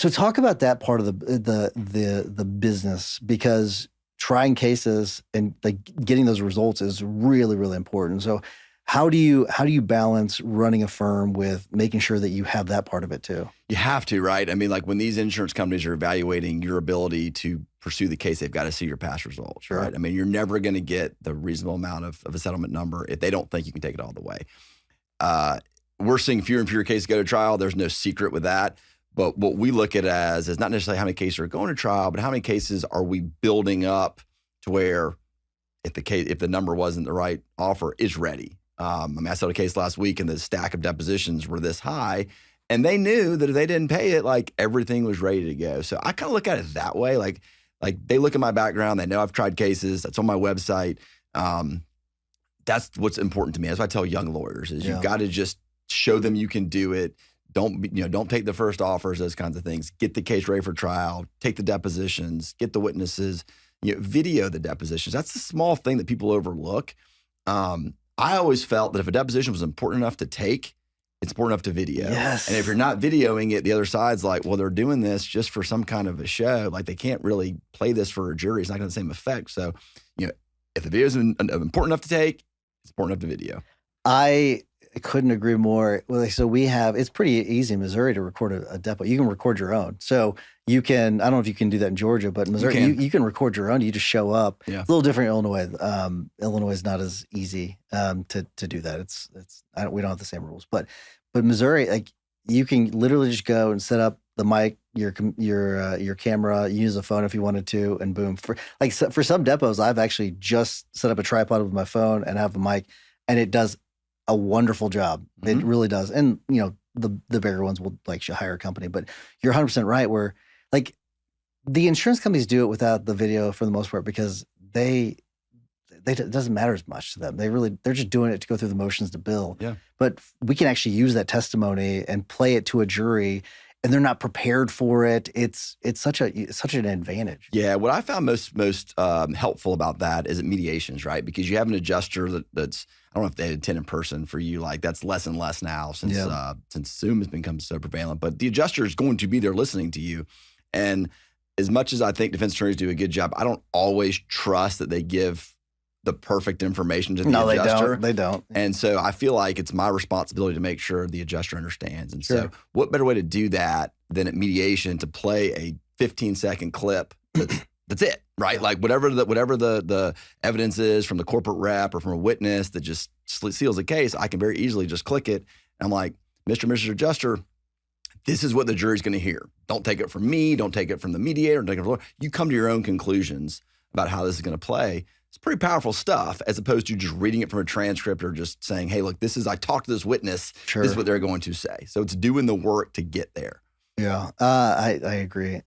So talk about that part of the business, because trying cases and like getting those results is really, really important. So how do you balance running a firm with making sure that you have that part of it too? You have to, right? I mean, like when these insurance companies are evaluating your ability to pursue the case, they've got to see your past results, Sure. right? I mean, you're never going to get the reasonable amount of a settlement number if they don't think you can take it all the way. We're seeing fewer and fewer cases go to trial. There's no secret with that. But what we look at as is not necessarily how many cases are going to trial, but how many cases are we building up to where if the number wasn't the right offer, is ready. I mean, I settled a case last week and the stack of depositions were this high, and they knew that if they didn't pay it, like everything was ready to go. So I kind of look at it that way. Like they look at my background, they know I've tried cases, that's on my website. That's what's important to me. That's what I tell young lawyers is you've got to just show them you can do it. Don't take the first offers, those kinds of things. Get the case ready for trial, take the depositions, get the witnesses, video the depositions. That's the small thing that people overlook. I always felt that if a deposition was important enough to take, it's important enough to video. Yes. And if you're not videoing it, the other side's like, well, they're doing this just for some kind of a show. Like they can't really play this for a jury. It's not going to have the same effect. So, if the video is important enough to take, it's important enough to video. I couldn't agree more. Well, so it's pretty easy in Missouri to record a depo. You can record your own. So you can, I don't know if you can do that in Georgia, but in Missouri, you can record your own. You just show up. Yeah. It's a little different in Illinois. Illinois is not as easy to do that. We don't have the same rules, but Missouri, like you can literally just go and set up the mic, your camera, use a phone if you wanted to, and boom. For some depots, I've actually just set up a tripod with my phone and have a mic, and it does a wonderful job. Mm-hmm. It really does. And the bigger ones will hire a company, but you're 100% right. Where like the insurance companies do it without the video for the most part because it doesn't matter as much to them. They're just doing it to go through the motions to bill. Yeah. But we can actually use that testimony and play it to a jury, and they're not prepared for it. It's such an advantage. Yeah, what I found most helpful about that is at mediations, right? Because you have an adjuster that's, I don't know if they attend in person for you, like that's less and less now since Zoom has become so prevalent. But the adjuster is going to be there listening to you. And as much as I think defense attorneys do a good job, I don't always trust that they give the perfect information to the adjuster. They don't. And so I feel like it's my responsibility to make sure the adjuster understands. And Sure. so what better way to do that than at mediation to play a 15-second clip that's it, right? Like whatever the evidence is from the corporate rep or from a witness that just seals the case, I can very easily just click it. And I'm like, Mr. and Mrs. Adjuster, this is what the jury's going to hear. Don't take it from me. Don't take it from the mediator. Don't take it from the lawyer. You come to your own conclusions about how this is going to play. It's pretty powerful stuff as opposed to just reading it from a transcript or just saying, hey, look, I talked to this witness. Sure. This is what they're going to say. So it's doing the work to get there. Yeah, I agree.